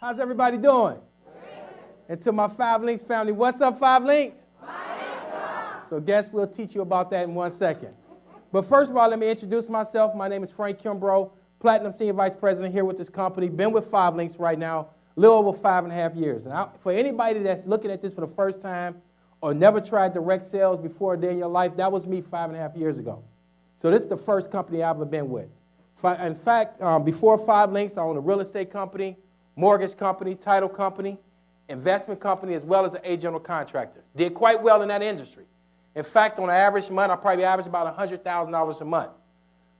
How's everybody doing? And to my Five Links family, what's up, Five Links? So guess we'll teach you about that in 1 second. But first of all, let me introduce myself. My name is Frank Kimbrough, Platinum Senior Vice President here with this company. Been with Five Links right now, a little over 5.5 years. And for anybody that's looking at this for the first time or never tried direct sales before a day in your life, that was me 5.5 years ago. So this is the first company I've ever been with. In fact, before Five Links, I owned a real estate company, mortgage company, title company, investment company, as well as an general contractor. Did quite well in that industry. In fact, on an average month, I probably averaged about $100,000 a month.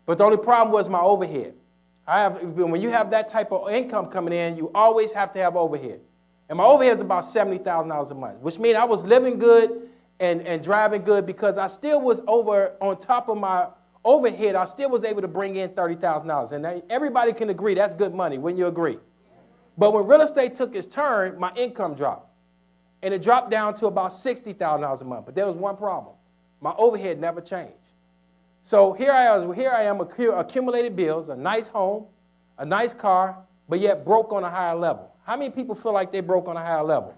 But the only problem was my overhead. When you have that type of income coming in, you always have to have overhead. And my overhead is about $70,000 a month, which means I was living good and driving good because I still was on top of my overhead. I still was able to bring in $30,000. And everybody can agree that's good money. Wouldn't you agree? But when real estate took its turn, my income dropped. And it dropped down to about $60,000 a month. But there was one problem. My overhead never changed. So here I am accumulated bills, a nice home, a nice car, but yet broke on a higher level. How many people feel like they broke on a higher level?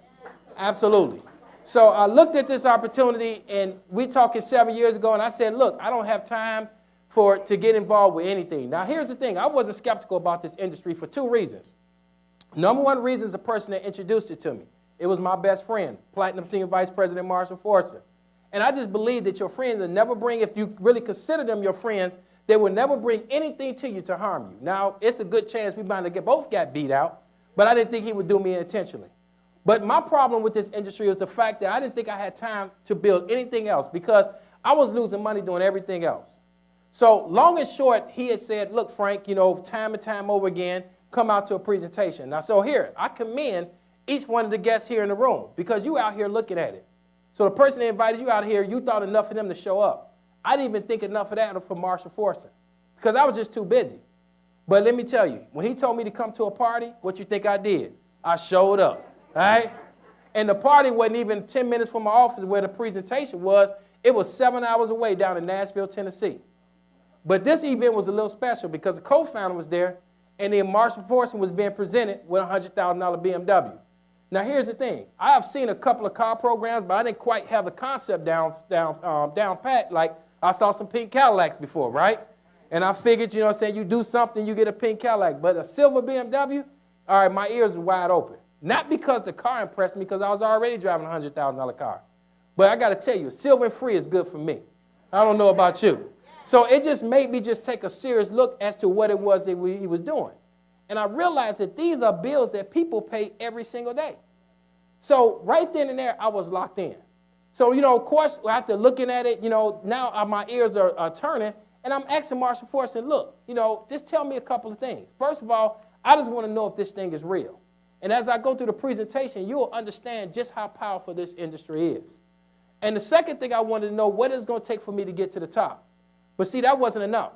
Absolutely. So I looked at this opportunity, and we talking 7 years ago, and I said, look, I don't have time to get involved with anything. Now, here's the thing. I wasn't skeptical about this industry for 2 reasons. Number one reason is the person that introduced it to me. It was my best friend, Platinum Senior Vice President Marshall Forster. And I just believe that your friends will never bring, if you really consider them your friends, they will never bring anything to you to harm you. Now, it's a good chance we might have both got beat out, but I didn't think he would do me intentionally. But my problem with this industry was the fact that I didn't think I had time to build anything else because I was losing money doing everything else. So long and short, he had said, look, Frank, time and time over again, come out to a presentation. Now, so here, I commend each one of the guests here in the room because you out here looking at it. So the person that invited you out here, you thought enough of them to show up. I didn't even think enough of that for Marshall Forster because I was just too busy. But let me tell you, when he told me to come to a party, what you think I did? I showed up, all right? And the party wasn't even 10 minutes from my office where the presentation was. It was 7 hours away down in Nashville, Tennessee. But this event was a little special because the co-founder was there, and then Marshall Forster was being presented with a $100,000 BMW. Now, here's the thing. I have seen a couple of car programs, but I didn't quite have the concept down pat. Like, I saw some pink Cadillacs before, right? And I figured, you do something, you get a pink Cadillac. But a silver BMW, all right, my ears were wide open. Not because the car impressed me, because I was already driving a $100,000 car. But I got to tell you, silver and free is good for me. I don't know about you. So it just made me just take a serious look as to what it was that he was doing. And I realized that these are bills that people pay every single day. So right then and there, I was locked in. So, of course, after looking at it, now my ears are turning, and I'm asking Marshall Forster, look, just tell me a couple of things. First of all, I just want to know if this thing is real. And as I go through the presentation, you'll understand just how powerful this industry is. And the second thing I wanted to know, what it's going to take for me to get to the top. But see, that wasn't enough.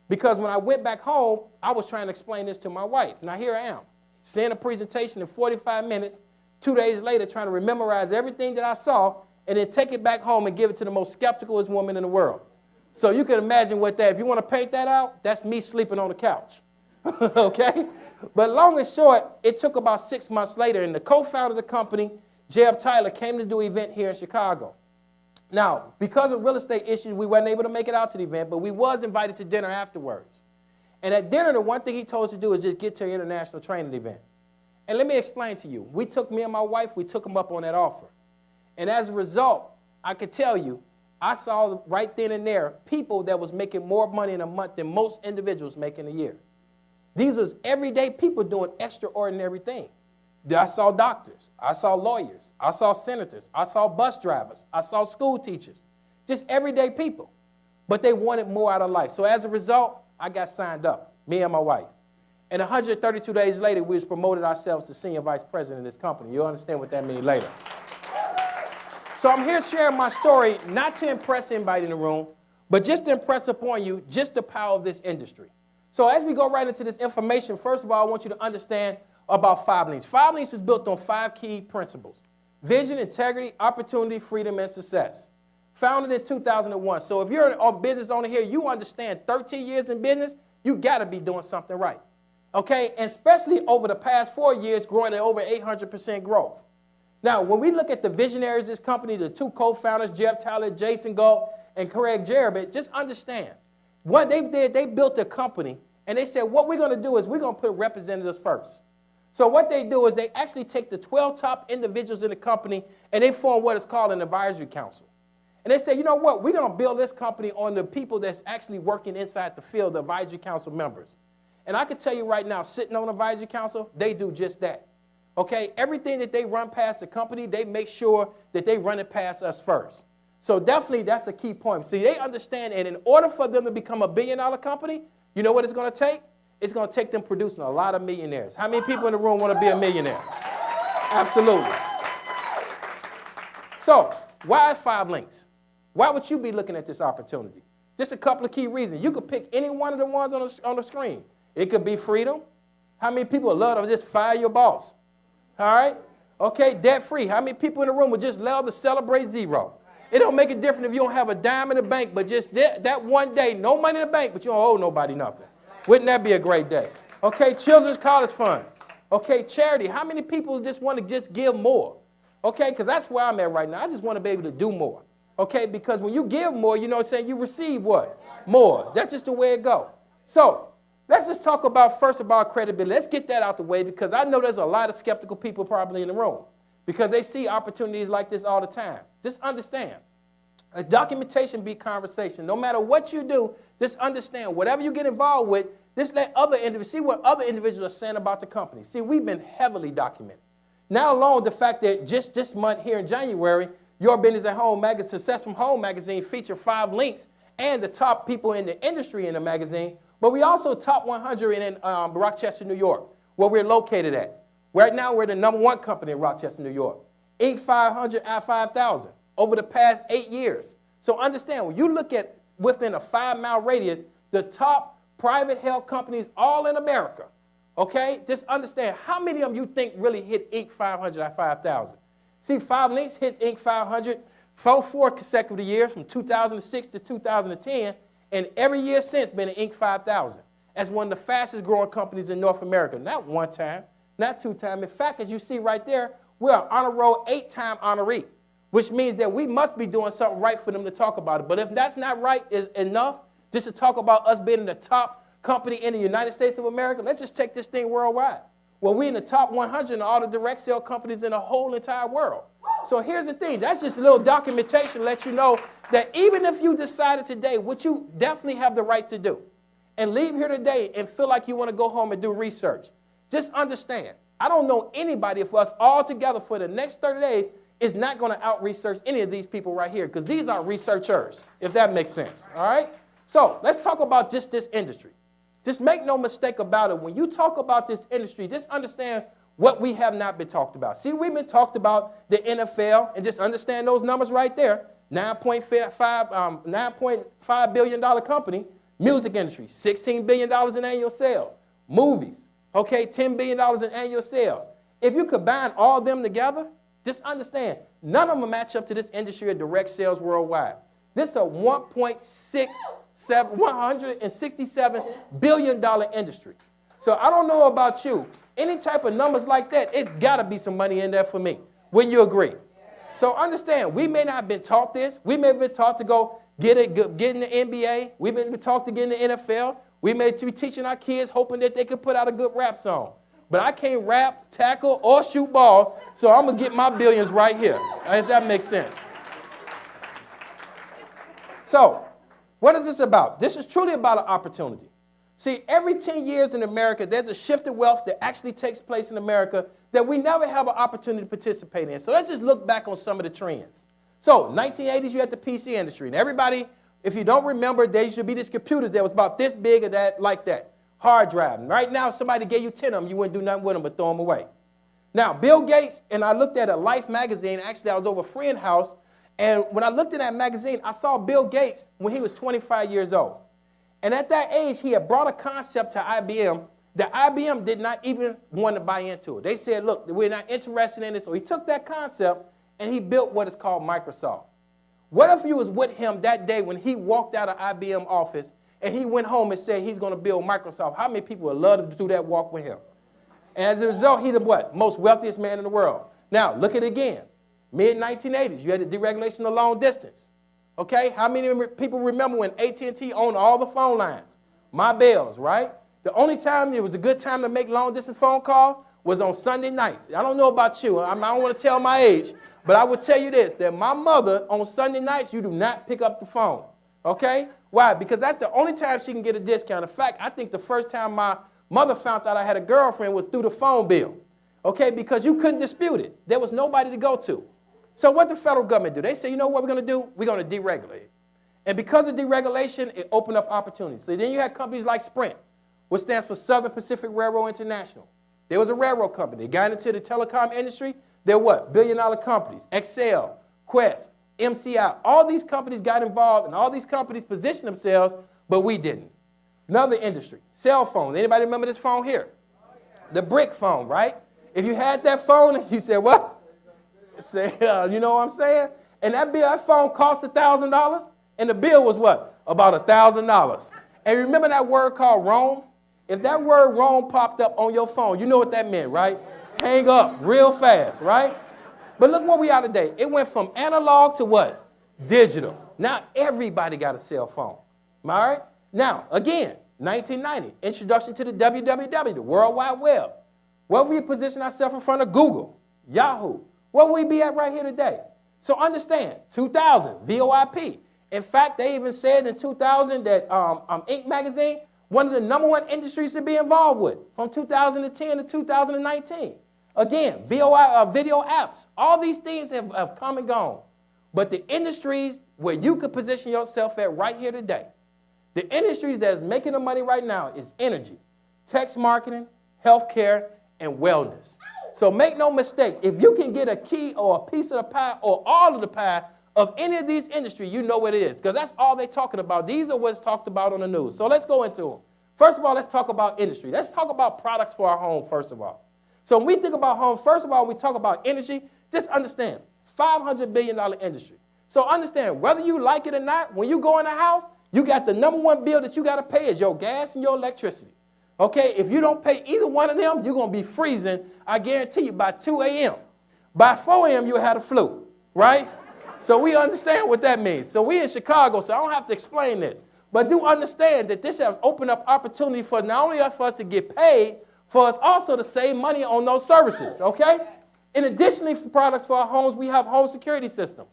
Because when I went back home, I was trying to explain this to my wife. Now, here I am, seeing a presentation in 45 minutes, 2 days later, trying to memorize everything that I saw, and then take it back home and give it to the most skepticalest woman in the world. So you can imagine what that, if you want to paint that out, that's me sleeping on the couch, okay? But long and short, it took about 6 months later, and the co-founder of the company, Jeb Tyler, came to do an event here in Chicago. Now, because of real estate issues, we weren't able to make it out to the event, but we was invited to dinner afterwards. And at dinner, the one thing he told us to do is just get to an international training event. And let me explain to you. Me and my wife, we took him up on that offer. And as a result, I could tell you, I saw right then and there people that was making more money in a month than most individuals make in a year. These was everyday people doing extraordinary things. I saw doctors, I saw lawyers, I saw senators, I saw bus drivers, I saw school teachers, just everyday people. But they wanted more out of life. So as a result, I got signed up, me and my wife. And 132 days later, we was promoted ourselves to senior vice president of this company. You'll understand what that means later. So I'm here sharing my story, not to impress anybody in the room, but just to impress upon you just the power of this industry. So as we go right into this information, first of all, I want you to understand about Five Links. Five Links was built on 5 key principles: vision, integrity, opportunity, freedom, and success. Founded in 2001. So if you're a business owner here, you understand 13 years in business, you got to be doing something right. okay, and especially over the past 4 years, growing at over 800% growth. Now, when we look at the visionaries of this company, the two co-founders, Jeff Tyler, Jason Galt, and Craig Jarrett, just understand, what they did, they built a company, and they said, what we're going to do is we're going to put representatives first. So what they do is they actually take the 12 top individuals in the company, and they form what is called an advisory council. And they say, you know what, we're going to build this company on the people that's actually working inside the field, the advisory council members. And I can tell you right now, sitting on the advisory council, they do just that. Okay, everything that they run past the company, they make sure that they run it past us first. So definitely that's a key point. See, they understand, and in order for them to become a billion-dollar company, you know what it's going to take? It's going to take them producing a lot of millionaires. How many people in the room want to be a millionaire? Absolutely. So why 5 links? Why would you be looking at this opportunity? Just a couple of key reasons. You could pick any one of the ones on the screen. It could be freedom. How many people would love to just fire your boss? All right? Okay, debt-free. How many people in the room would just love to celebrate zero? It don't make a difference if you don't have a dime in the bank, but just that one day, no money in the bank, but you don't owe nobody nothing. Wouldn't that be a great day? Okay, children's college fund. Okay, charity. How many people just want to just give more? Okay, because that's where I'm at right now. I just want to be able to do more. Okay, because when you give more, you know what I'm saying, you receive what? More. That's just the way it goes. So let's just talk about first about credibility. Let's get that out the way because I know there's a lot of skeptical people probably in the room because they see opportunities like this all the time. Just understand, a documentation beats conversation. No matter what you do, just understand, whatever you get involved with, just let other individuals, see what other individuals are saying about the company. See, we've been heavily documented. Now alone, the fact that just this month here in January, Your Business at Home magazine, Success from Home magazine featured 5 links and the top people in the industry in the magazine. But we also top 100 in Rochester, New York, where we're located at. Right now, we're the #1 company in Rochester, New York. Inc. 500 out of 5,000 over the past 8 years. So understand, when you look at within a 5-mile radius, the top private health companies all in America, okay? Just understand, how many of them you think really hit Inc. 500 out of 5,000? See, 5 links hit Inc. 500 for 4 consecutive years, from 2006 to 2010, and every year since been an Inc. 5000 as one of the fastest growing companies in North America. Not 1 time, not 2 times. In fact, as you see right there, we're an honor roll 8-time honoree, which means that we must be doing something right for them to talk about it. But if that's not right is enough just to talk about us being the top company in the United States of America, let's just take this thing worldwide. Well, we're in the top 100 in all the direct sale companies in the whole entire world. So here's the thing. That's just a little documentation to let you know that even if you decided today, which you definitely have the right to do, and leave here today and feel like you want to go home and do research, just understand, I don't know anybody of us all together for the next 30 days is not going to out-research any of these people right here because these are researchers, if that makes sense, all right? So let's talk about just this industry. Just make no mistake about it. When you talk about this industry, just understand what we have not been talked about. See, we've been talked about the NFL, and just understand those numbers right there. $9.5 billion company. Music industry, $16 billion in annual sales. Movies, okay, $10 billion in annual sales. If you combine all of them together, just understand, none of them match up to this industry of direct sales worldwide. This is a $167 billion industry. So I don't know about you. Any type of numbers like that, it's got to be some money in there for me. Wouldn't you agree? So understand, we may not have been taught this. We may have been taught to go get in the NBA. We may have been taught to get in the NFL. We may be teaching our kids hoping that they could put out a good rap song. But I can't rap, tackle, or shoot ball, so I'm going to get my billions right here, if that makes sense. So what is this about? This is truly about an opportunity. See, every 10 years in America, there's a shift of wealth that actually takes place in America that we never have an opportunity to participate in. So let's just look back on some of the trends. So 1980s, you had the PC industry. And everybody, if you don't remember, there used to be these computers that was about this big or that, like that. Hard drive. And right now, if somebody gave you 10 of them, you wouldn't do nothing with them but throw them away. Now, Bill Gates, and I looked at a Life magazine. Actually, I was over a friend's house. And when I looked at that magazine, I saw Bill Gates when he was 25 years old. And at that age, he had brought a concept to IBM that IBM did not even want to buy into it. They said, look, we're not interested in it. So he took that concept and he built what is called Microsoft. What if you was with him that day when he walked out of IBM office and he went home and said he's going to build Microsoft, how many people would love to do that walk with him? And as a result, he's the what? Most wealthiest man in the world. Now, look at it again. Mid-1980s, you had the deregulation of long distance. Okay? How many people remember when AT&T owned all the phone lines? My bells, right? The only time it was a good time to make long-distance phone calls was on Sunday nights. I don't know about you. I don't want to tell my age, but I would tell you this, that my mother, on Sunday nights, you do not pick up the phone. Okay? Why? Because that's the only time she can get a discount. In fact, I think the first time my mother found out I had a girlfriend was through the phone bill. Okay? Because you couldn't dispute it. There was nobody to go to. So what the federal government do? They say, you know what we're going to do? We're going to deregulate it. And because of deregulation, it opened up opportunities. So then you had companies like Sprint, which stands for Southern Pacific Railroad International. There was a railroad company. They got into the telecom industry. They're what? Billion-dollar companies. Excel, Quest, MCI. All these companies got involved, and all these companies positioned themselves, but we didn't. Another industry, cell phones. Anybody remember this phone here? The brick phone, right? If you had that phone and you said, well, you know what I'm saying? And that phone cost $1,000, and the bill was what? About $1,000. And remember that word called roam? If that word roam popped up on your phone, you know what that meant, right? Hang up real fast, right? But look where we are today. It went from analog to what? Digital. Now everybody got a cell phone. All right? Now, again, 1990, introduction to the WWW, the World Wide Web. Where we position ourselves in front of Google, Yahoo. Where will we be at right here today? So understand, 2000, VOIP. In fact, they even said in 2000 that Inc. magazine, one of the #1 industries to be involved with from 2010 to 2019. Again, video apps. All these things have come and gone. But the industries where you could position yourself at right here today, the industries that is making the money right now is energy, text marketing, healthcare, and wellness. So make no mistake, if you can get a key or a piece of the pie or all of the pie of any of these industries, you know what it is, because that's all they're talking about. These are what's talked about on the news. So let's go into them. First of all, let's talk about industry. Let's talk about products for our home, first of all. So when we think about home, first of all, we talk about energy, just understand, $500 billion industry. So understand, whether you like it or not, when you go in a house, you got the #1 bill that you got to pay is your gas and your electricity. Okay, if you don't pay either one of them, you're going to be freezing, I guarantee you, by 2 a.m. By 4 a.m., you'll have the flu, right? So we understand what that means. So we in Chicago, so I don't have to explain this. But do understand that this has opened up opportunity for not only for us to get paid, for us also to save money on those services, okay? In addition to products for our homes, we have home security systems,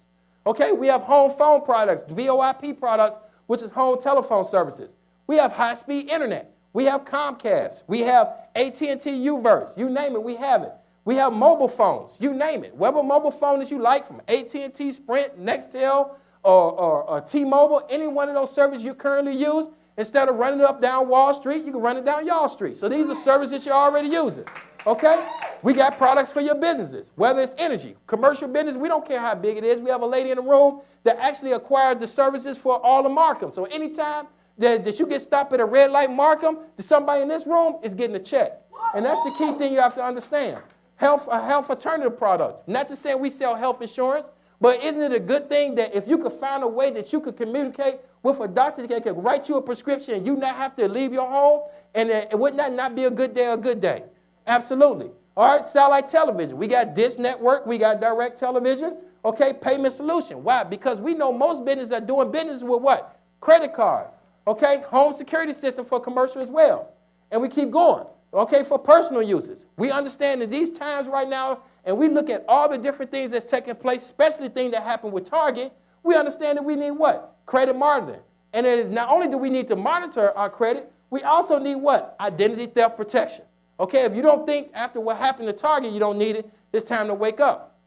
okay? We have home phone products, VoIP products, which is home telephone services. We have high-speed internet. We have Comcast. We have AT&T U-verse. You name it, we have it. We have mobile phones. You name it. Whatever mobile phone that you like, from AT&T, Sprint, Nextel, or T-Mobile, any one of those services you currently use, instead of running it up down Wall Street, you can run it down Y'all Street. So these are services that you're already using. Okay? We got products for your businesses, whether it's energy, commercial business, we don't care how big it is. We have a lady in the room that actually acquired the services for all of Markham. So anytime that you get stopped at a red light Markham, somebody in this room is getting a check. And that's the key thing you have to understand. Health alternative products. Not to say we sell health insurance, but isn't it a good thing that if you could find a way that you could communicate with a doctor that can write you a prescription and you not have to leave your home, and it would not be a good day or a good day? Absolutely. All right, satellite television. We got Dish Network. We got direct television. Okay, payment solution. Why? Because we know most businesses are doing business with what? Credit cards. Okay, home security system for commercial as well. And we keep going. Okay, for personal uses. We understand that these times right now, and we look at all the different things that's taking place, especially things that happen with Target, we understand that we need what? Credit monitoring. And it is not only do we need to monitor our credit, we also need what? Identity theft protection. Okay, if you don't think after what happened to Target you don't need it, it's time to wake up.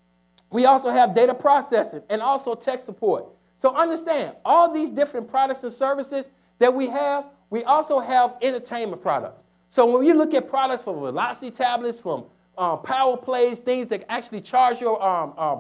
We also have data processing and also tech support. So understand, all these different products and services that we also have entertainment products. So when you look at products from Velocity tablets, from power plays, things that actually charge your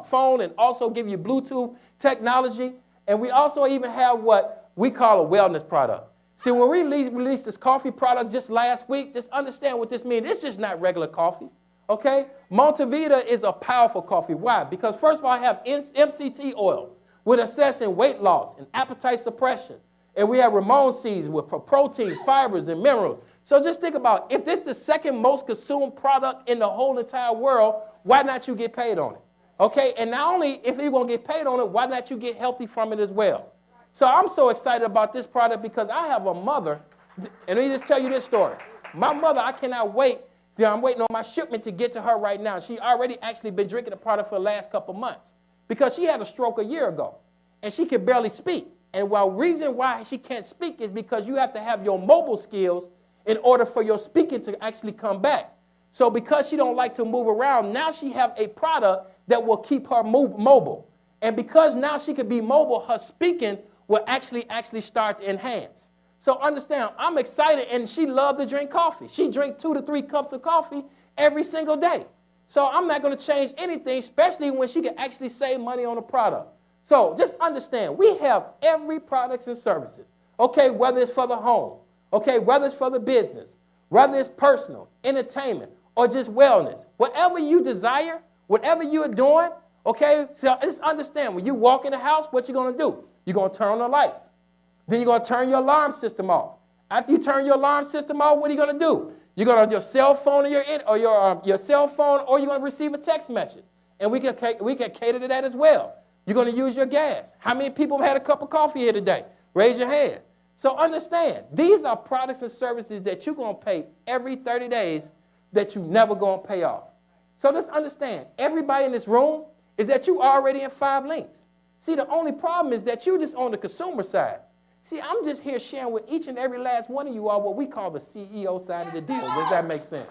phone and also give you Bluetooth technology, and we also even have what we call a wellness product. See, when we released this coffee product just last week, just understand what this means. It's just not regular coffee, okay? Montevita is a powerful coffee. Why? Because first of all, I have MCT oil with assessing weight loss and appetite suppression. And we have Ramon seeds for protein, fibers, and minerals. So just think about, if this is the second most consumed product in the whole entire world, why not you get paid on it? Okay, and not only if you're going to get paid on it, why not you get healthy from it as well? So I'm so excited about this product because I have a mother, and let me just tell you this story. My mother, I cannot wait. I'm waiting on my shipment to get to her right now. She already actually been drinking the product for the last couple months because she had a stroke a year ago, and she could barely speak. And the reason why she can't speak is because you have to have your mobile skills in order for your speaking to actually come back. So because she don't like to move around, now she have a product that will keep her mobile. And because now she can be mobile, her speaking will actually start to enhance. So understand, I'm excited, and she loved to drink coffee. She drank 2 to 3 cups of coffee every single day. So I'm not going to change anything, especially when she can actually save money on the product. So just understand, we have every products and services, okay, whether it's for the home, okay, whether it's for the business, whether it's personal, entertainment, or just wellness. Whatever you desire, whatever you're doing, okay, so just understand, when you walk in the house, what you're going to do? You're going to turn on the lights. Then you're going to turn your alarm system off. After you turn your alarm system off, what are you going to do? You're going to your cell phone or your cell phone, or you're going to receive a text message. And we can cater to that as well. You're going to use your gas. How many people have had a cup of coffee here today? Raise your hand. So understand, these are products and services that you're going to pay every 30 days that you're never going to pay off. So just understand, everybody in this room is that you already in 5 links. See, the only problem is that you're just on the consumer side. See, I'm just here sharing with each and every last one of you all what we call the CEO side of the deal. Does that make sense?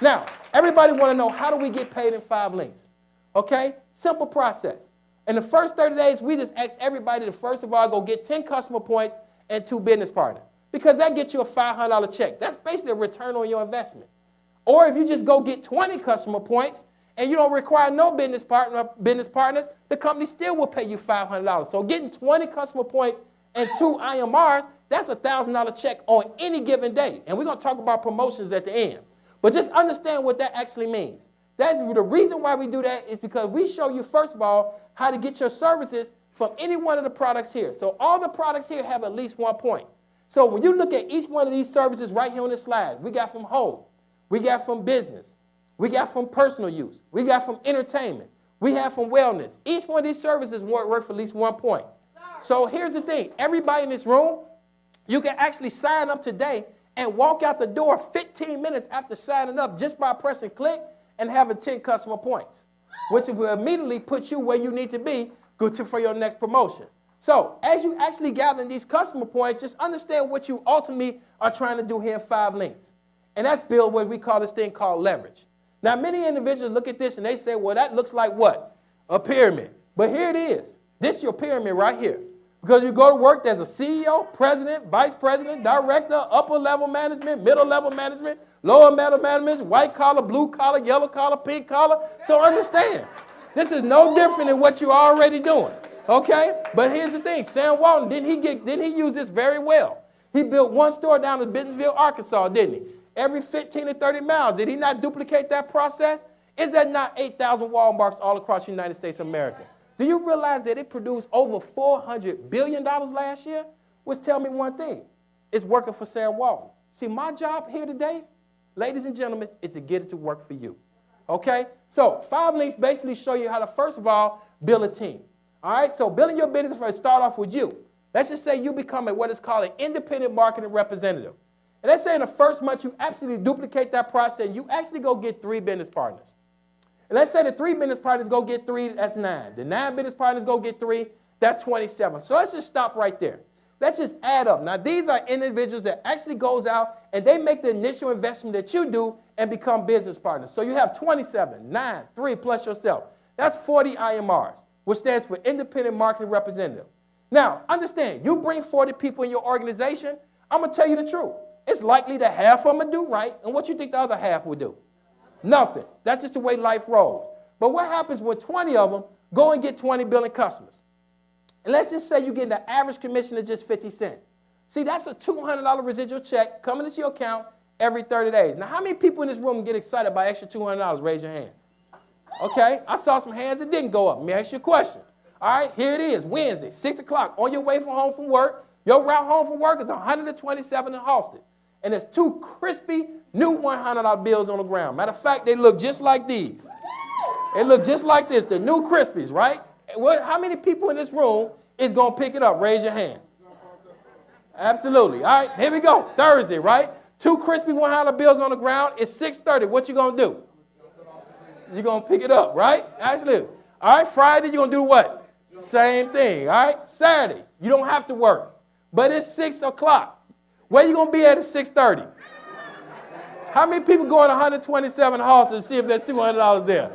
Now, everybody want to know, how do we get paid in 5 links? Okay? Simple process. In the first 30 days, we just ask everybody to, first of all, go get 10 customer points and 2 business partners, because that gets you a $500 check. That's basically a return on your investment. Or if you just go get 20 customer points and you don't require no business partners, the company still will pay you $500. So getting 20 customer points and 2 IMRs, that's a $1,000 check on any given day. And we're going to talk about promotions at the end. But just understand what that actually means. That's the reason why we do that is because we show you, first of all, how to get your services from any one of the products here. So all the products here have at least 1 point. So when you look at each one of these services right here on this slide, we got from home, we got from business, we got from personal use, we got from entertainment, we have from wellness. Each one of these services worth at least 1 point. So here's the thing. Everybody in this room, you can actually sign up today and walk out the door 15 minutes after signing up just by pressing click and having 10 customer points, which will immediately put you where you need to be for your next promotion. So as you actually gather these customer points, just understand what you ultimately are trying to do here in 5 links. And that's build what we call this thing called leverage. Now, many individuals look at this and they say, well, that looks like what? A pyramid. But here it is. This is your pyramid right here. Because you go to work as a CEO, president, vice president, director, upper level management, middle level management, lower level management, white collar, blue collar, yellow collar, pink collar. So understand, this is no different than what you're already doing. Okay? But here's the thing. Sam Walton, didn't he use this very well? He built 1 store down in Bentonville, Arkansas, didn't he? Every 15 to 30 miles. Did he not duplicate that process? Is that not 8,000 Walmarts all across the United States of America? Do you realize that it produced over $400 billion last year? Which tell me one thing. It's working for Sam Walton. See, my job here today, ladies and gentlemen, is to get it to work for you. Okay? So 5 links basically show you how to, first of all, build a team. All right? So building your business first, start off with you. Let's just say you become what is called an independent marketing representative. And let's say in the first month you absolutely duplicate that process. You actually go get 3 business partners. And let's say the 3 business partners go get 3, that's 9. The 9 business partners go get 3, that's 27. So let's just stop right there. Let's just add up. Now, these are individuals that actually goes out and they make the initial investment that you do and become business partners. So you have 27, 9, 3 plus yourself. That's 40 IMRs, which stands for Independent Marketing Representative. Now, understand, you bring 40 people in your organization, I'm going to tell you the truth. It's likely that half of them will do right, and what you think the other half will do? Nothing. That's just the way life rolls. But what happens when 20 of them go and get 20 billion customers? And let's just say you get the average commission of just 50 cents. See, that's a $200 residual check coming into your account every 30 days. Now, how many people in this room get excited by extra $200? Raise your hand. Okay, I saw some hands that didn't go up. Let me ask you a question. All right, here it is, Wednesday, 6 o'clock, on your way from home from work. Your route home from work is 127 in Halsted. And there's 2 crispy new $100 bills on the ground. Matter of fact, they look just like these. They look just like this, the new Crispies, right? How many people in this room is going to pick it up? Raise your hand. Absolutely. All right, here we go. Thursday, right? 2 crispy $100 bills on the ground. It's 6:30. What you going to do? You're going to pick it up, right? Absolutely. All right, Friday, you're going to do what? Same thing, all right? Saturday, you don't have to work, but it's 6 o'clock. Where you going to be at 6:30? How many people go on 127 horses to see if there's $200 there?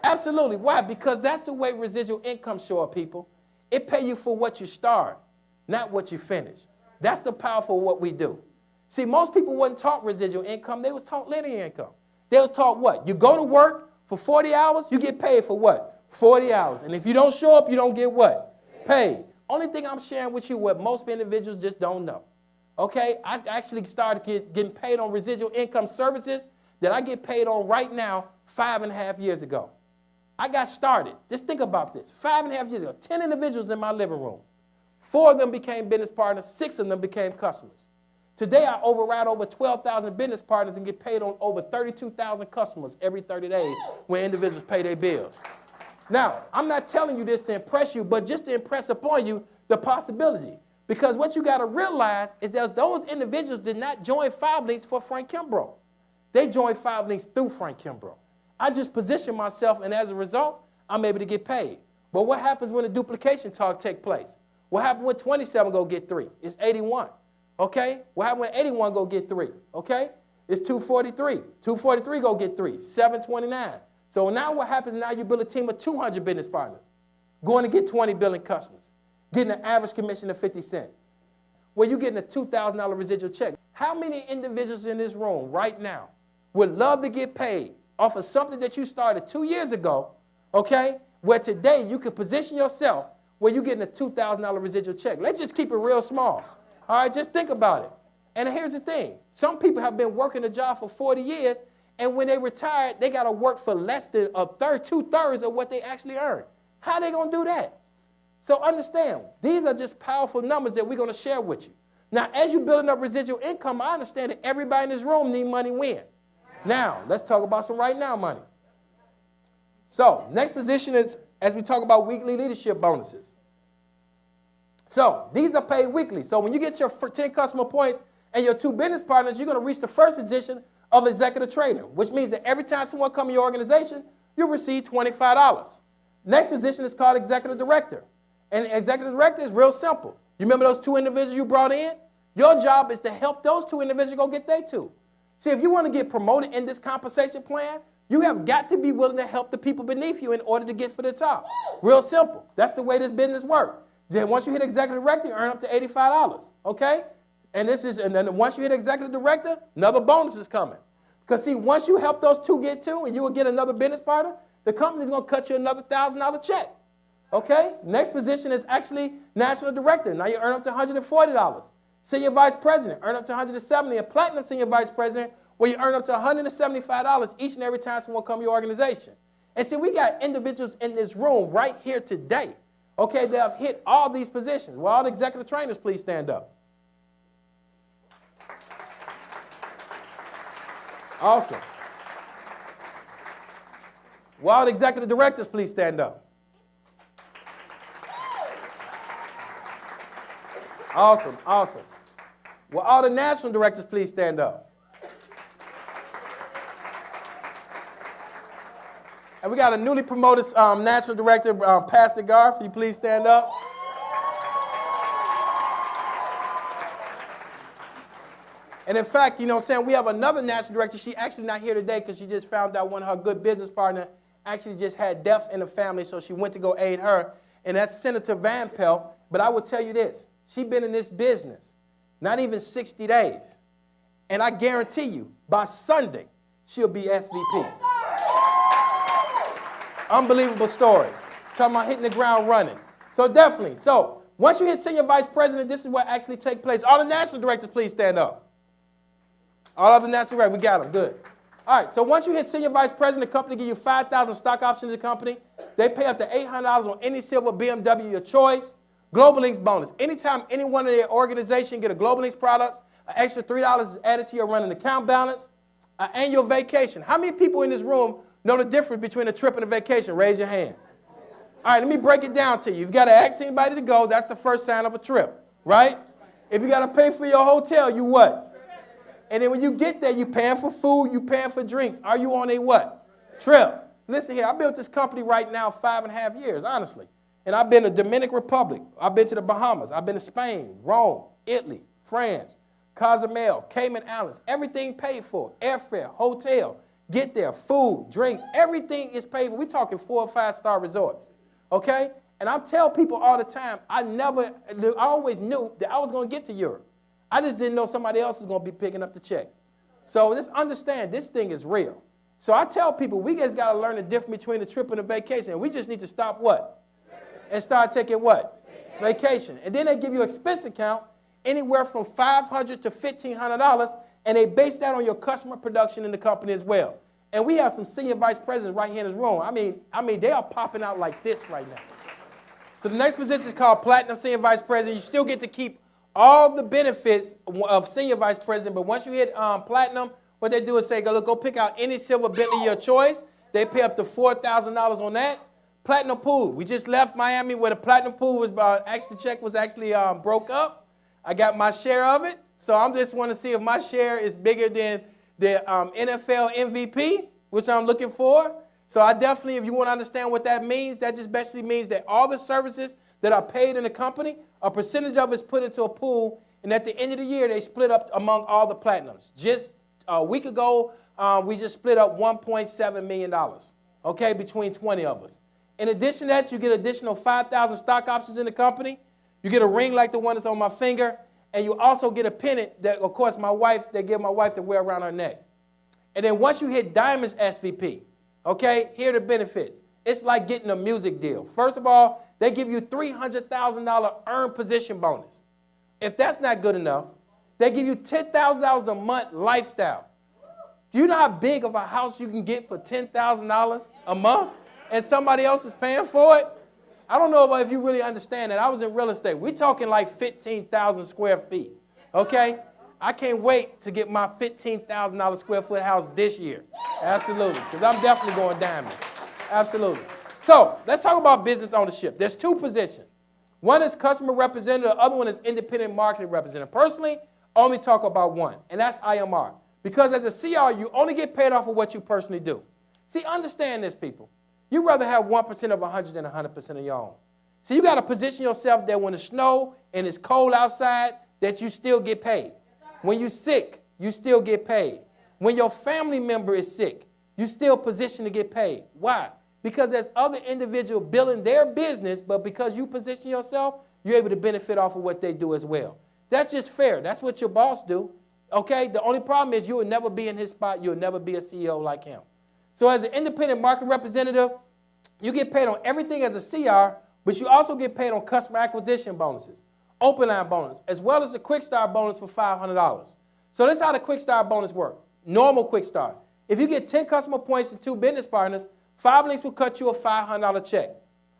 Absolutely. Why? Because that's the way residual income show up, people. It pay you for what you start, not what you finish. That's the power of what we do. See, most people wasn't taught residual income. They was taught linear income. They was taught what? You go to work for 40 hours, you get paid for what? 40 hours. And if you don't show up, you don't get what? Paid. Only thing I'm sharing with you what most individuals just don't know. Okay? I actually started getting paid on residual income services that I get paid on right now 5.5 years ago. I got started. Just think about this. 5.5 years ago, 10 individuals in my living room. 4 of them became business partners. 6 of them became customers. Today, I override over 12,000 business partners and get paid on over 32,000 customers every 30 days when individuals pay their bills. Now, I'm not telling you this to impress you, but just to impress upon you the possibility. Because what you got to realize is that those individuals did not join 5 Links for Frank Kimbrough. They joined 5 Links through Frank Kimbrough. I just position myself, and as a result, I'm able to get paid. But what happens when the duplication talk takes place? What happens when 27 go get 3? It's 81. Okay? What happens when 81 go get 3? Okay? It's 243. 243 go get 3. 729. So now what happens now you build a team of 200 business partners going to get 20 billing customers, getting an average commission of 50 cents. Well, you're getting a $2,000 residual check. How many individuals in this room right now would love to get paid off of something that you started 2 years ago, okay, where today you could position yourself where you're getting a $2,000 residual check? Let's just keep it real small. All right, just think about it. And here's the thing. Some people have been working a job for 40 years, and when they retired, they got to work for less than a third, 2/3 of what they actually earn. How are they going to do that? So understand, these are just powerful numbers that we're going to share with you. Now, as you're building up residual income, I understand that everybody in this room needs money when. Now, let's talk about some right now money. So, next position is, as we talk about weekly leadership bonuses. So, these are paid weekly. So, when you get your 10 customer points and your 2 business partners, you're going to reach the first position of executive trainer, which means that every time someone comes in your organization, you receive $25. Next position is called executive director. And executive director is real simple. You remember those 2 individuals you brought in? Your job is to help those 2 individuals go get their 2. See, if you want to get promoted in this compensation plan, you have got to be willing to help the people beneath you in order to get for the top. Real simple. That's the way this business works. Then once you hit executive director, you earn up to $85, okay? And then once you hit executive director, another bonus is coming. Because see, once you help those 2 get 2 and you will get another business partner, the company's going to cut you another $1,000 check, okay? Next position is actually national director. Now you earn up to $140. Senior vice president, earn up to $170. And platinum senior vice president, where you earn up to $175 each and every time someone comes to your organization. And see, we got individuals in this room right here today, okay, that have hit all these positions. Will all the executive trainers please stand up? Awesome. Will all the executive directors please stand up? Awesome, awesome. Will all the national directors please stand up? And we got a newly promoted national director, Pastor Garth. Will you please stand up? And in fact, you know what I'm saying, we have another national director. She's actually not here today because she just found out one of her good business partners actually just had death in the family, so she went to go aid her. And that's Senator Van Pelt. But I will tell you this. She's been in this business not even 60 days. And I guarantee you, by Sunday, she'll be SVP. Unbelievable story. Talking about hitting the ground running. So definitely. So once you hit senior vice president, this is what actually takes place. All the national directors, please stand up. All of the national directors, we got them. Good. All right. So once you hit senior vice president, the company give you 5,000 stock options in the company. They pay up to $800 on any silver BMW of your choice. Global Links bonus. Anytime any one of their organization get a Global Links products, an extra $3 is added to your running account balance, an annual vacation. How many people in this room know the difference between a trip and a vacation? Raise your hand. All right, let me break it down to you. You've got to ask anybody to go. That's the first sign of a trip, right? If you got to pay for your hotel, you what? And then when you get there, you paying for food, you paying for drinks. Are you on a what? Trip. Listen here, I built this company right now 5.5 years, honestly. And I've been to Dominican Republic. I've been to the Bahamas. I've been to Spain, Rome, Italy, France, Cozumel, Cayman Islands. Everything paid for. Airfare, hotel, get there, food, drinks. Everything is paid for. We're talking 4- or 5-star resorts, okay? And I tell people all the time, I always knew that I was going to get to Europe. I just didn't know somebody else was going to be picking up the check. So just understand, this thing is real. So I tell people, we just got to learn the difference between a trip and a vacation. We just need to stop what? And start taking what? Vacation. And then they give you an expense account anywhere from $500 to $1,500, and they base that on your customer production in the company as well. And we have some senior vice presidents right here in this room. I mean, they are popping out like this right now. So the next position is called Platinum Senior Vice President. You still get to keep all the benefits of Senior Vice President, but once you hit Platinum, what they do is say, go pick out any silver Bentley of your choice. They pay up to $4,000 on that. Platinum pool. We just left Miami where the Platinum pool was actually check was actually broke up. I got my share of it, so I'm just want to see if my share is bigger than the NFL MVP, which I'm looking for. So I definitely, if you want to understand what that means, that just basically means that all the services that are paid in the company, a percentage of it is put into a pool, and at the end of the year, they split up among all the Platinums. Just a week ago, we just split up $1.7 million, okay, between 20 of us. In addition to that, you get additional 5,000 stock options in the company. You get a ring like the one that's on my finger, and you also get a pennant that, of course, they give my wife to wear around her neck. And then once you hit Diamonds SVP, okay, here are the benefits. It's like getting a music deal. First of all, they give you $300,000 earned position bonus. If that's not good enough, they give you $10,000 a month lifestyle. Do you know how big of a house you can get for $10,000 a month and somebody else is paying for it? I don't know if you really understand that. I was in real estate. We're talking like 15,000 square feet, okay? I can't wait to get my $15,000 square foot house this year. Absolutely, because I'm definitely going diamond. Absolutely. So let's talk about business ownership. There's two positions. One is customer representative. The other one is independent marketing representative. Personally, I only talk about one, and that's IMR. Because as a CR, you only get paid off of what you personally do. See, understand this, people. You'd rather have 1% of 100 than 100% of your own. So you got to position yourself that when it's snow and it's cold outside, that you still get paid. When you're sick, you still get paid. When your family member is sick, you still position to get paid. Why? Because there's other individuals building their business, but because you position yourself, you're able to benefit off of what they do as well. That's just fair. That's what your boss do. Okay? The only problem is you will never be in his spot. You'll never be a CEO like him. So as an independent market representative, you get paid on everything as a CR, but you also get paid on customer acquisition bonuses, open line bonus, as well as a quick start bonus for $500. So this is how the quick start bonus works. Normal quick start. If you get 10 customer points and 2 business partners, 5 links will cut you a $500 check.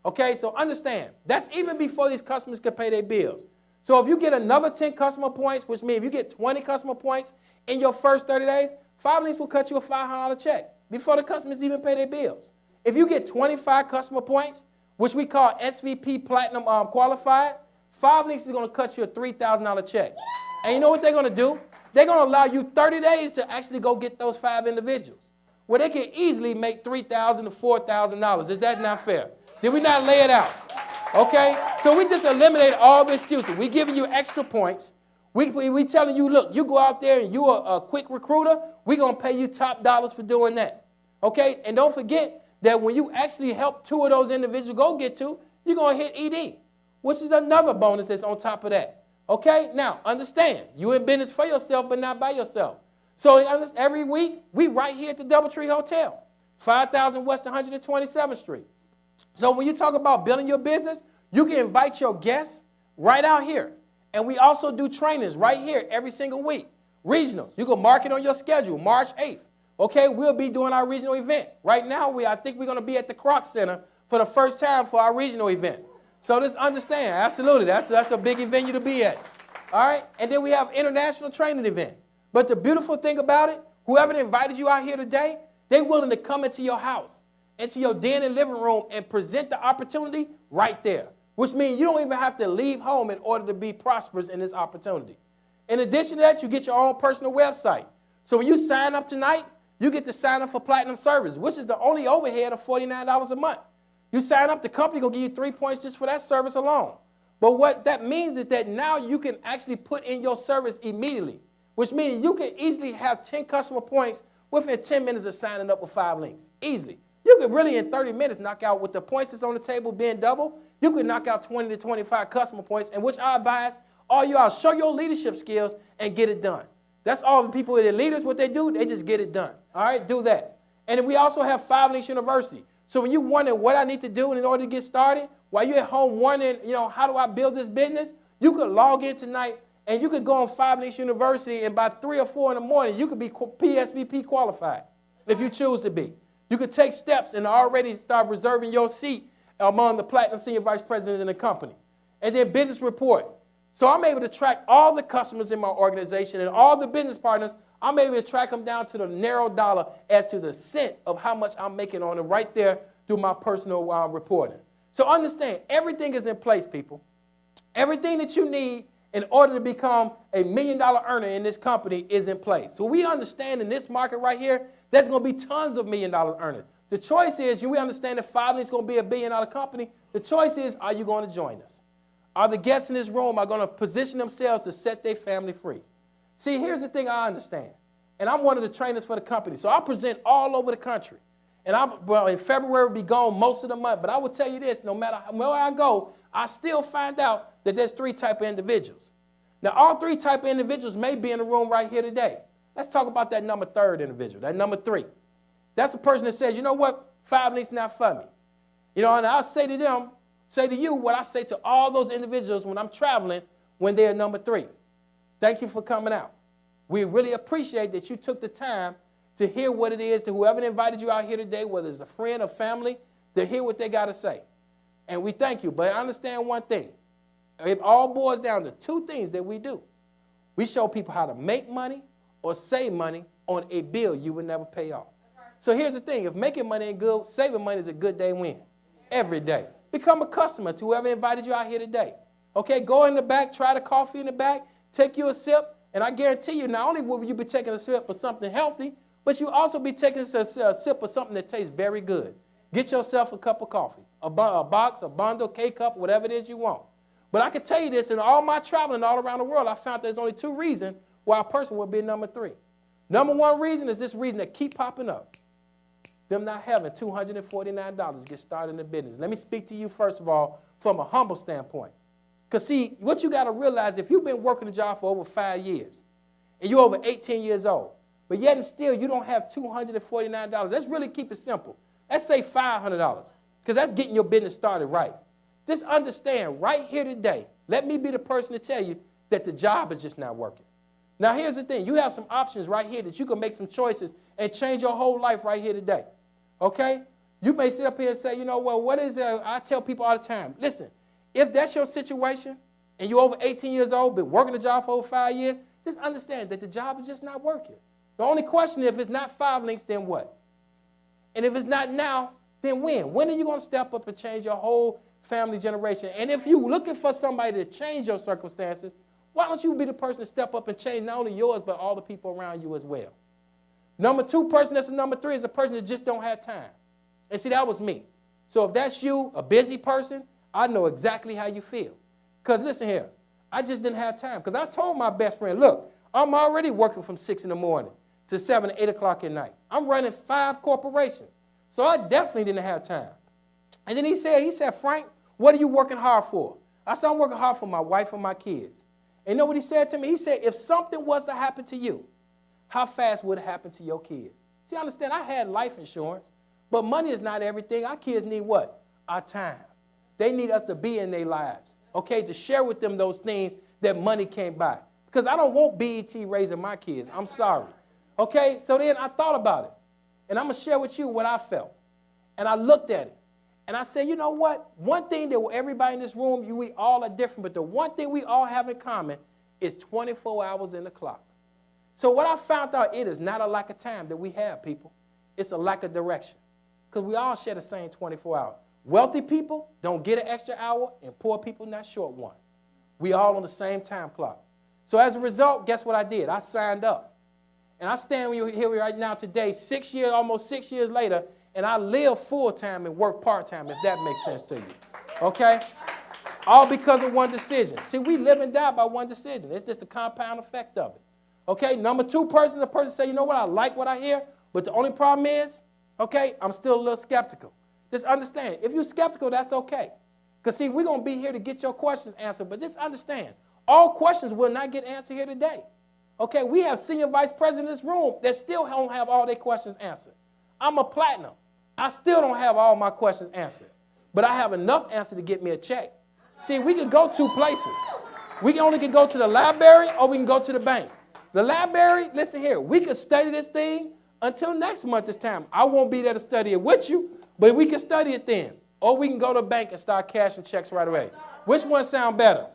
Okay, so understand, that's even before these customers can pay their bills. So if you get another 10 customer points, which means if you get 20 customer points in your first 30 days, 5 links will cut you a $500 check before the customers even pay their bills. If you get 25 customer points, which we call SVP Platinum Qualified, 5 links is going to cut you a $3,000 check. And you know what they're going to do? They're going to allow you 30 days to actually go get those 5 individuals, where they can easily make $3,000 to $4,000. Is that not fair? Did we not lay it out? Okay? So we just eliminate all the excuses. We're giving you extra points. We telling you, look, you go out there and you're a quick recruiter, we're going to pay you top dollars for doing that. Okay? And don't forget that when you actually help 2 of those individuals go get to, you're going to hit ED, which is another bonus that's on top of that. Okay? Now, understand, you're in business for yourself, but not by yourself. So every week, we right here at the Doubletree Hotel, 5000 West 127th Street. So when you talk about building your business, you can invite your guests right out here. And we also do trainings right here every single week. Regionals. You can mark it on your schedule, March 8th. Okay, we'll be doing our regional event. Right now, I think we're going to be at the Kroc Center for the first time for our regional event. So just understand, absolutely, that's a big venue to be at. All right? And then we have international training event. But the beautiful thing about it, whoever invited you out here today, they're willing to come into your house, into your den and living room, and present the opportunity right there, which means you don't even have to leave home in order to be prosperous in this opportunity. In addition to that, you get your own personal website. So when you sign up tonight, you get to sign up for Platinum Service, which is the only overhead of $49 a month. You sign up, the company will give you 3 points just for that service alone. But what that means is that now you can actually put in your service immediately, which means you can easily have 10 customer points within 10 minutes of signing up with 5 links. Easily. You could really, in 30 minutes, knock out, with the points that's on the table being double, you could knock out 20 to 25 customer points, in which I advise all you out, show your leadership skills and get it done. That's all the people that are leaders, what they do, they just get it done. All right, do that. And then we also have 5 Links University. So when you're wondering what I need to do in order to get started, while you're at home wondering, how do I build this business, you could log in tonight and you could go on 5 Links University, and by 3 or 4 in the morning, you could be PSVP qualified if you choose to be. You could take steps and already start reserving your seat among the Platinum Senior Vice President in the company. And then business report. So I'm able to track all the customers in my organization and all the business partners. I'm able to track them down to the narrow dollar as to the cent of how much I'm making on it right there through my personal reporting. So understand, everything is in place, people. Everything that you need in order to become a $1 million earner in this company is in place. So we understand in this market right here, there's going to be tons of $1 million earners. The choice is, we understand that 5 Links is going to be a $1 billion company. The choice is, are you going to join us? Are the guests in this room are going to position themselves to set their family free? See, here's the thing I understand. And I'm one of the trainers for the company. So I present all over the country. And in February, we'll be gone most of the month. But I will tell you this, no matter where I go, I still find out that there's 3 types of individuals. Now, all 3 types of individuals may be in the room right here today. Let's talk about that number 3rd individual, that number 3. That's a person that says, you know what, 5 Links not for me. And I'll say to them, say to you what I say to all those individuals when I'm traveling when they're number 3. Thank you for coming out. We really appreciate that you took the time to hear what it is to whoever invited you out here today, whether it's a friend or family, to hear what they got to say. And we thank you. But understand one thing. It all boils down to 2 things that we do. We show people how to make money or save money on a bill you would never pay off. So here's the thing. If making money ain't good, saving money is a good day win. Every day. Become a customer to whoever invited you out here today. Okay, go in the back, try the coffee in the back, take you a sip, and I guarantee you, not only will you be taking a sip of something healthy, but you'll also be taking a sip of something that tastes very good. Get yourself a cup of coffee, a box, a bundle, K-cup, whatever it is you want. But I can tell you this, in all my traveling all around the world, I found there's only 2 reasons why a person would be number 3. Number 1 reason is this reason that keep popping up. Them not having $249 to get started in the business. Let me speak to you, first of all, from a humble standpoint. Because, see, what you got to realize, if you've been working a job for over 5 years, and you're over 18 years old, but yet and still you don't have $249, let's really keep it simple. Let's say $500, because that's getting your business started right. Just understand, right here today, let me be the person to tell you that the job is just not working. Now, here's the thing. You have some options right here that you can make some choices and change your whole life right here today. Okay? You may sit up here and say, you know, well, what is it? I tell people all the time, listen, if that's your situation and you're over 18 years old, been working a job for over 5 years, just understand that the job is just not working. The only question is, if it's not 5 Links, then what? And if it's not now, then when? When are you going to step up and change your whole family generation? And if you're looking for somebody to change your circumstances, why don't you be the person to step up and change not only yours, but all the people around you as well? Number 2 person that's a number 3 is a person that just don't have time. And see, that was me. So if that's you, a busy person, I know exactly how you feel. Because listen here, I just didn't have time. Because I told my best friend, look, I'm already working from 6 in the morning to 7, 8 o'clock at night. I'm running 5 corporations. So I definitely didn't have time. And then he said, Frank, what are you working hard for? I said, I'm working hard for my wife and my kids. And you know what he said to me? He said, if something was to happen to you, how fast would it happen to your kids? See, understand, I had life insurance, but money is not everything. Our kids need what? Our time. They need us to be in their lives, okay, to share with them those things that money can't buy. Because I don't want BET raising my kids. I'm sorry. Okay, so then I thought about it. And I'm going to share with you what I felt. And I looked at it. And I said, you know what? One thing that everybody in this room, we all are different, but the one thing we all have in common is 24 hours in the clock. So what I found out, it is not a lack of time that we have, people. It's a lack of direction. Because we all share the same 24 hours. Wealthy people don't get an extra hour, and poor people not short one. We all on the same time clock. So as a result, guess what I did? I signed up. And I stand here right now today, almost 6 years later, and I live full-time and work part-time, if that makes sense to you. Okay? All because of one decision. See, we live and die by one decision. It's just a compound effect of it. Okay? Number two person, the person say, you know what, I like what I hear, but the only problem is, okay, I'm still a little skeptical. Just understand, if you're skeptical, that's okay. Because, see, we're going to be here to get your questions answered, but just understand, all questions will not get answered here today. Okay, we have senior vice presidents in this room that still don't have all their questions answered. I'm a platinum. I still don't have all my questions answered, but I have enough answer to get me a check. See, we can go two places. We only can go to the library or we can go to the bank. The library, listen here, we can study this thing until next month this time. I won't be there to study it with you, but we can study it then. Or we can go to the bank and start cashing checks right away. Which one sound better?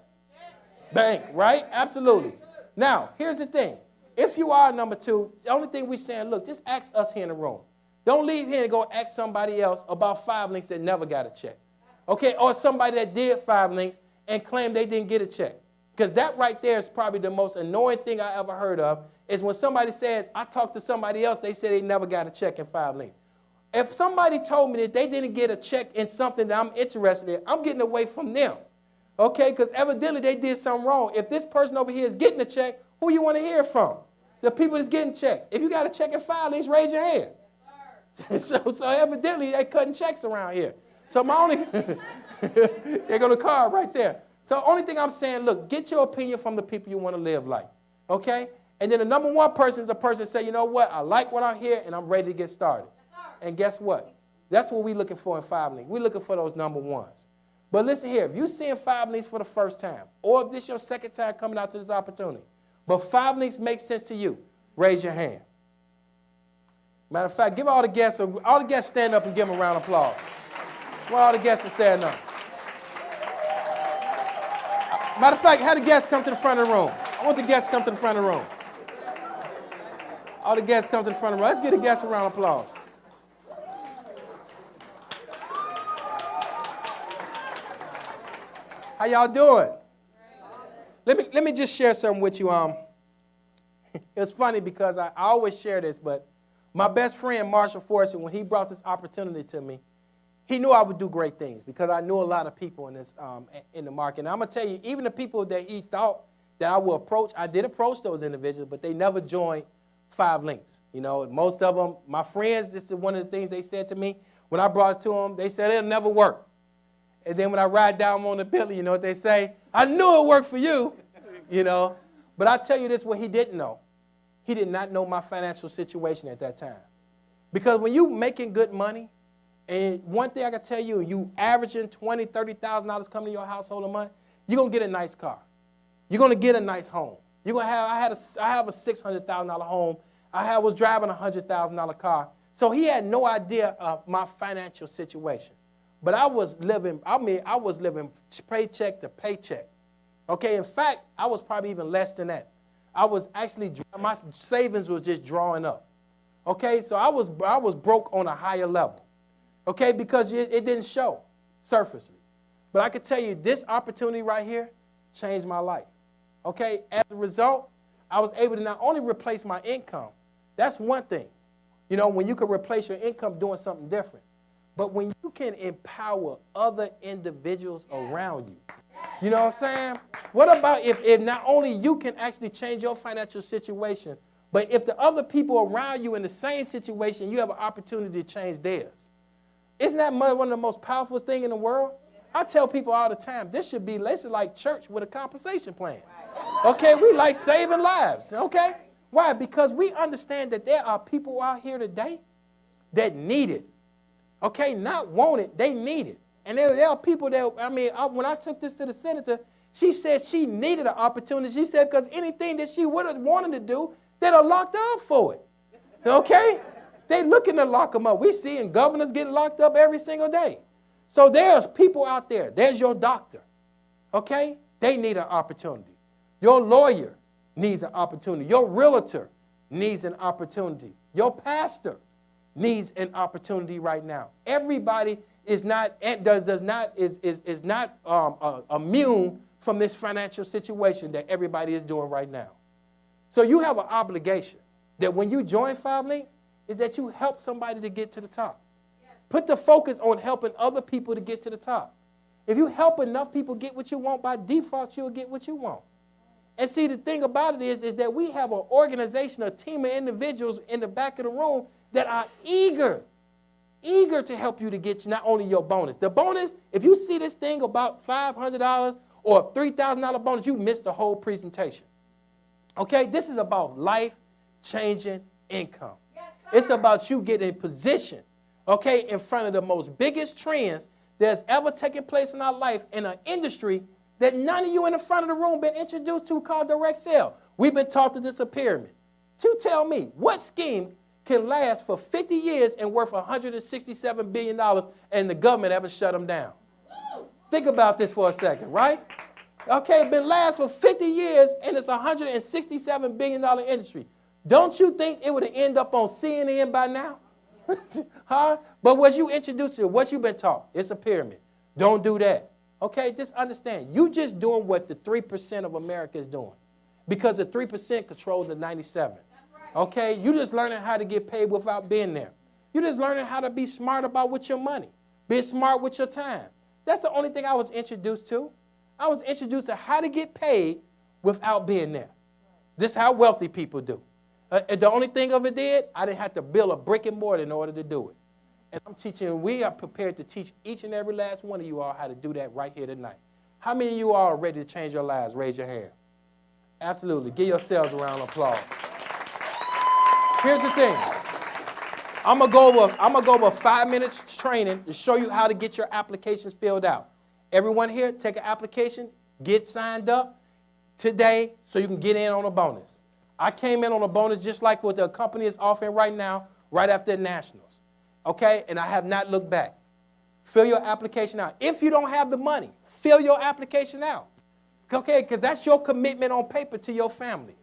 Bank, right? Absolutely. Now, here's the thing. If you are number two, the only thing we're saying, look, just ask us here in the room. Don't leave here and go ask somebody else about 5 links that never got a check. Okay? Or somebody that did 5 links and claimed they didn't get a check. Because that right there is probably the most annoying thing I ever heard of, is when somebody says, I talked to somebody else, they said they never got a check in 5 links. If somebody told me that they didn't get a check in something that I'm interested in, I'm getting away from them. Okay? Because evidently they did something wrong. If this person over here is getting a check, who you want to hear from? The people that's getting checks. If you got a check in 5 links, raise your hand. So evidently they're cutting checks around here. So my only, there go the card right there. So only thing I'm saying, look, get your opinion from the people you want to live like. Okay? And then the number one person is a person that say, you know what, I like what I hear and I'm ready to get started. And guess what? That's what we're looking for in 5 links. We're looking for those number ones. But listen here, if you're seeing 5 links for the first time, or if this is your second time coming out to this opportunity, but 5 links make sense to you, raise your hand. Matter of fact, give all the guests stand up and give them a round of applause. I want all the guests to stand up. Matter of fact, have the guests come to the front of the room. I want the guests to come to the front of the room. All the guests come to the front of the room. Let's give the guests a round of applause. How y'all doing? Let me just share something with you. It's funny because I always share this, but my best friend, Marshall Forrester, when he brought this opportunity to me, he knew I would do great things because I knew a lot of people in this in the market. And I'm going to tell you, even the people that he thought that I would approach, I did approach those individuals, but they never joined 5 links. You know, most of them, my friends, this is one of the things they said to me when I brought it to them. They said it'll never work. And then when I ride down on the building, you know what they say? I knew it worked for you, you know. But I tell you this, what he didn't know. He did not know my financial situation at that time. Because when you making good money, and one thing I can tell you, you averaging $20,000, $30,000 coming to your household a month, you're going to get a nice car. You're going to get a nice home. You're going to have, I have a $600,000 home. I was driving a $100,000 car. So he had no idea of my financial situation. But I was living paycheck to paycheck. Okay, in fact, I was probably even less than that. I was actually, my savings was just drawing up. Okay, so I was broke on a higher level. Okay, because it didn't show surfacely. But I could tell you this opportunity right here changed my life. Okay, as a result, I was able to not only replace my income, that's one thing. You know, when you can replace your income doing something different. But when you can empower other individuals around you, you know what I'm saying? What about if not only you can actually change your financial situation, but if the other people around you in the same situation, you have an opportunity to change theirs. Isn't that one of the most powerful things in the world? I tell people all the time, this should be like church with a compensation plan. Okay, we like saving lives, okay? Why? Because we understand that there are people out here today that need it. Okay, not want it, they need it. And there are people that, when I took this to the senator, she said she needed an opportunity. She said because anything that she would have wanted to do, they'd have locked up for it. Okay? They looking to lock them up. We seeing governors getting locked up every single day. So there's people out there. There's your doctor, okay? They need an opportunity. Your lawyer needs an opportunity. Your realtor needs an opportunity. Your pastor needs an opportunity right now. Everybody is not immune from this financial situation that everybody is doing right now. So you have an obligation that when you join 5 Links, is that you help somebody to get to the top. Put the focus on helping other people to get to the top. If you help enough people get what you want, by default, you'll get what you want. And see, the thing about it is that we have an organization, a team of individuals in the back of the room that are eager to help you to get not only your bonus. The bonus, if you see this thing about $500 or a $3,000 bonus, you missed the whole presentation. Okay? This is about life-changing income. Yes, it's about you getting in position, okay, in front of the most biggest trends that's ever taken place in our life in an industry that none of you in the front of the room been introduced to called direct sale. We've been taught that this is a pyramid. You tell me, what scheme can last for 50 years and worth $167 billion and the government ever shut them down? Think about this for a second, right? Okay, it been last for 50 years and it's a $167 billion industry. Don't you think it would have ended up on CNN by now? Huh? But what you introduced to, what you've been taught, it's a pyramid. Don't do that. Okay, just understand. You just doing what the 3% of America is doing. Because the 3% controls the 97. Okay, you just learning how to get paid without being there. You just learning how to be smart about with your money. Being smart with your time. That's the only thing I was introduced to. I was introduced to how to get paid without being there. This is how wealthy people do. The only thing of it did, I didn't have to build a brick and mortar in order to do it. And I'm teaching, we are prepared to teach each and every last one of you all how to do that right here tonight. How many of you all are ready to change your lives? Raise your hand. Absolutely. Give yourselves a round of applause. Here's the thing. I'm going to go over 5 minutes training to show you how to get your applications filled out. Everyone here, take an application, get signed up today so you can get in on a bonus. I came in on a bonus just like what the company is offering right now, right after the Nationals. Okay? And I have not looked back. Fill your application out. If you don't have the money, fill your application out. Okay? Because that's your commitment on paper to your family.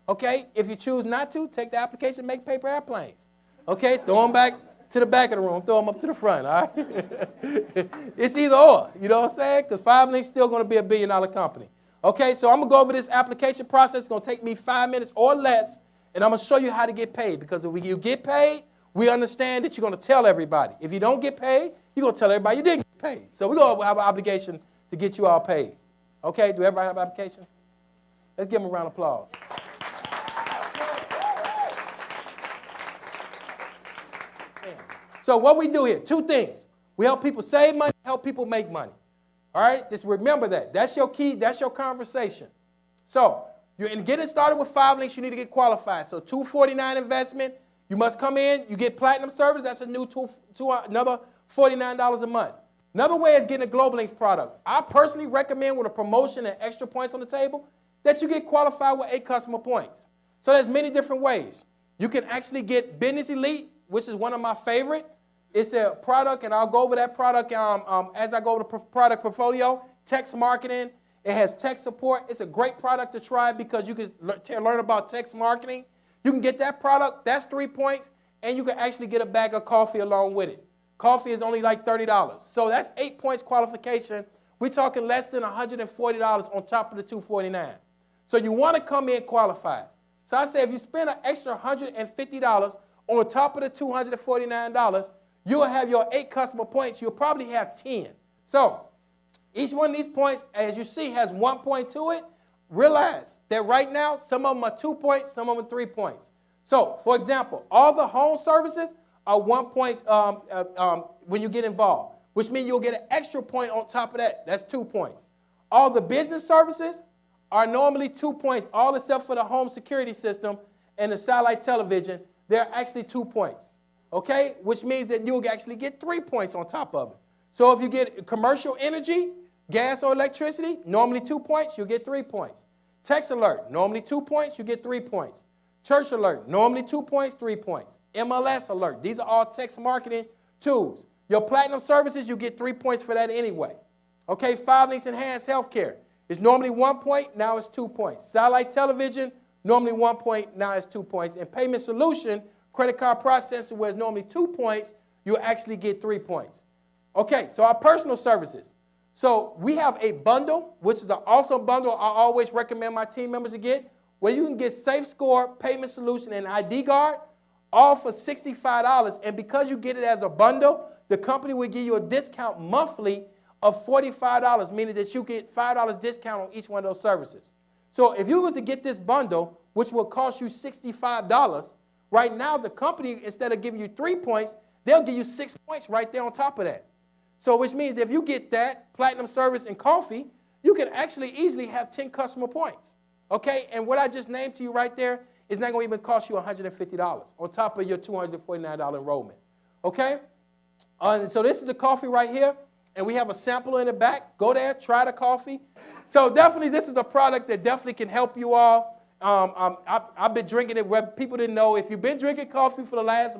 Okay? If you choose not to, take the application, make paper airplanes. Okay? Throw them back to the back of the room. Throw them up to the front. All right? It's either or. You know what I'm saying? Because 5 Links still going to be $1 billion company. Okay? So I'm going to go over this application process. It's going to take me 5 minutes or less. And I'm going to show you how to get paid. Because if you get paid, we understand that you're going to tell everybody. If you don't get paid, you're going to tell everybody you didn't get paid. So we're going to have an obligation to get you all paid. Okay? Do everybody have an application? Let's give them a round of applause. So what we do here, 2 things. We help people save money, help people make money. All right? Just remember that. That's your key. That's your conversation. So you're in getting started with 5 Links, you need to get qualified. So $249 investment. You must come in. You get platinum service. That's a new another $49 a month. Another way is getting a Global Links product. I personally recommend with a promotion and extra points on the table that you get qualified with 8 customer points. So there's many different ways. You can actually get Business Elite, which is one of my favorite. It's a product, and I'll go over that product as I go over the product portfolio. Text marketing. It has tech support. It's a great product to try because you can learn about text marketing. You can get that product. That's 3 points, and you can actually get a bag of coffee along with it. Coffee is only like $30. So that's 8 points qualification. We're talking less than $140 on top of the $249. So you want to come in qualified. So I say if you spend an extra $150 on top of the $249, you'll have your 8 customer points. You'll probably have 10. So each one of these points, as you see, has 1 point to it. Realize that right now, some of them are 2 points, some of them are 3 points. So, for example, all the home services are 1 point when you get involved, which means you'll get an extra point on top of that. That's 2 points. All the business services are normally 2 points, all except for the home security system and the satellite television. They're actually 2 points, okay? Which means that you'll actually get 3 points on top of it. So if you get commercial energy, gas or electricity, normally 2 points, you'll get 3 points. Text alert, normally 2 points, you get 3 points. Church alert, normally 2 points, 3 points. MLS alert, these are all text marketing tools. Your platinum services, you get 3 points for that anyway. Okay, 5 Links Enhanced Healthcare. It's normally 1 point, now it's 2 points. Satellite television, normally 1 point, now it's 2 points. And payment solution, credit card processor, where it's normally 2 points, you actually get 3 points. Okay, so our personal services. So we have a bundle, which is an awesome bundle I always recommend my team members to get, where you can get Safe Score, payment solution, and ID Guard, all for $65. And because you get it as a bundle, the company will give you a discount monthly of $45, meaning that you get $5 discount on each one of those services. So if you was to get this bundle, which will cost you $65, right now the company, instead of giving you 3 points, they'll give you 6 points right there on top of that. So which means if you get that platinum service and coffee, you can actually easily have 10 customer points. Okay, and what I just named to you right there is not going to even cost you $150 on top of your $249 enrollment. Okay, so this is the coffee right here, and we have a sample in the back. Go there, try the coffee. So definitely this is a product that definitely can help you all. I've been drinking it where people didn't know. If you've been drinking coffee for the last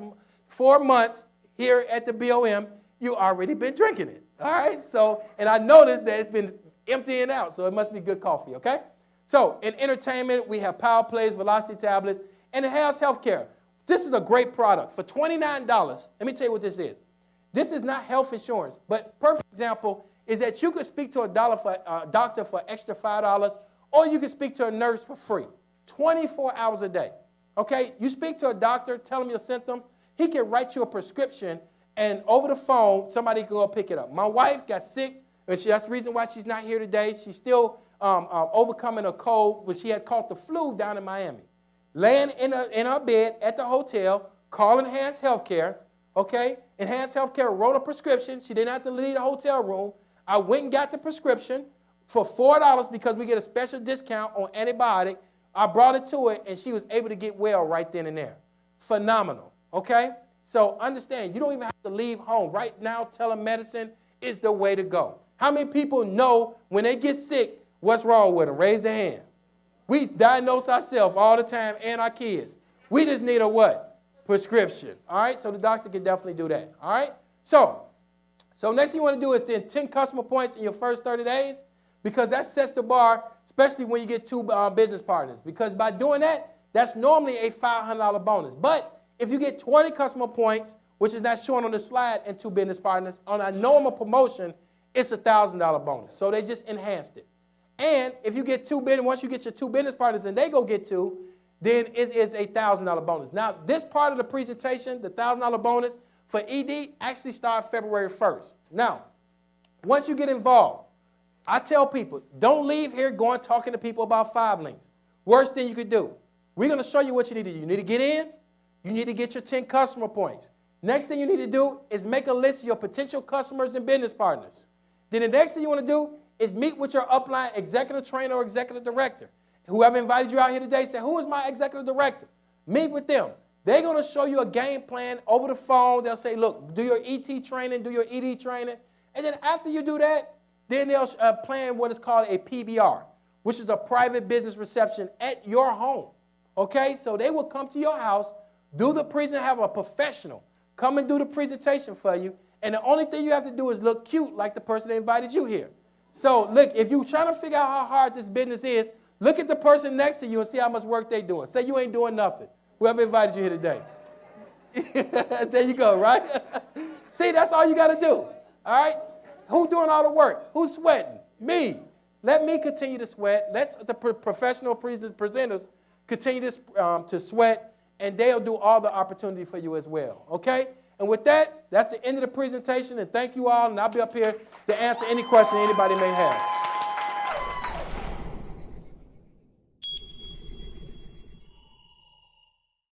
4 months here at the BOM, you already been drinking it. All right, so, and I noticed that it's been emptying out, so it must be good coffee, okay? So in entertainment, we have Power Plays, Velocity tablets, and Enhanced Healthcare. This is a great product. For $29, let me tell you what this is. This is not health insurance, but perfect example is that you could speak to a doctor for extra $5, or you can speak to a nurse for free, 24 hours a day. Okay, you speak to a doctor, tell him your symptom, he can write you a prescription, and over the phone, somebody can go pick it up. My wife got sick, and that's the reason why she's not here today. She's still overcoming a cold, but she had caught the flu down in Miami. Laying in her bed at the hotel, calling Enhanced Healthcare, okay? Enhanced Healthcare wrote a prescription. She didn't have to leave the hotel room. I went and got the prescription for $4 because we get a special discount on antibiotic. I brought it to her, and she was able to get well right then and there. Phenomenal, okay? So understand, you don't even have to leave home. Right now, telemedicine is the way to go. How many people know when they get sick, what's wrong with them? Raise their hand. We diagnose ourselves all the time and our kids. We just need a what? Prescription. All right? So the doctor can definitely do that. All right? So next thing you want to do is then 10 customer points in your first 30 days because that sets the bar, especially when you get 2 business partners. Because by doing that, that's normally a $500 bonus. But if you get 20 customer points, which is not shown on the slide, and 2 business partners, on a normal promotion, it's a $1,000 bonus. So they just enhanced it. And if you get 2 business, once you get your 2 business partners and they go get 2, then it is a $1,000 bonus. Now, this part of the presentation, the $1,000 bonus for ED, actually starts February 1st. Now, once you get involved, I tell people, don't leave here going talking to people about 5 Links. Worst thing you could do. We're going to show you what you need to do. You need to get in. You need to get your 10 customer points. Next thing you need to do is make a list of your potential customers and business partners. Then the next thing you want to do is meet with your upline executive trainer or executive director. Whoever invited you out here today, say, who is my executive director? Meet with them. They're going to show you a game plan over the phone. They'll say, look, do your ET training, do your ED training. And then after you do that, then they'll plan what is called a PBR, which is a private business reception at your home. Okay? So they will come to your house, do the presentation, have a professional come and do the presentation for you. And the only thing you have to do is look cute like the person that invited you here. So look, if you're trying to figure out how hard this business is, look at the person next to you and see how much work they're doing. Say you ain't doing nothing. Whoever invited you here today. There you go, right? See, that's all you got to do. All right? Who's doing all the work? Who's sweating? Me. Let me continue to sweat. Let the professional presenters continue to sweat, and they'll do all the opportunity for you as well. Okay? And with that, that's the end of the presentation, and thank you all, and I'll be up here to answer any question anybody may have.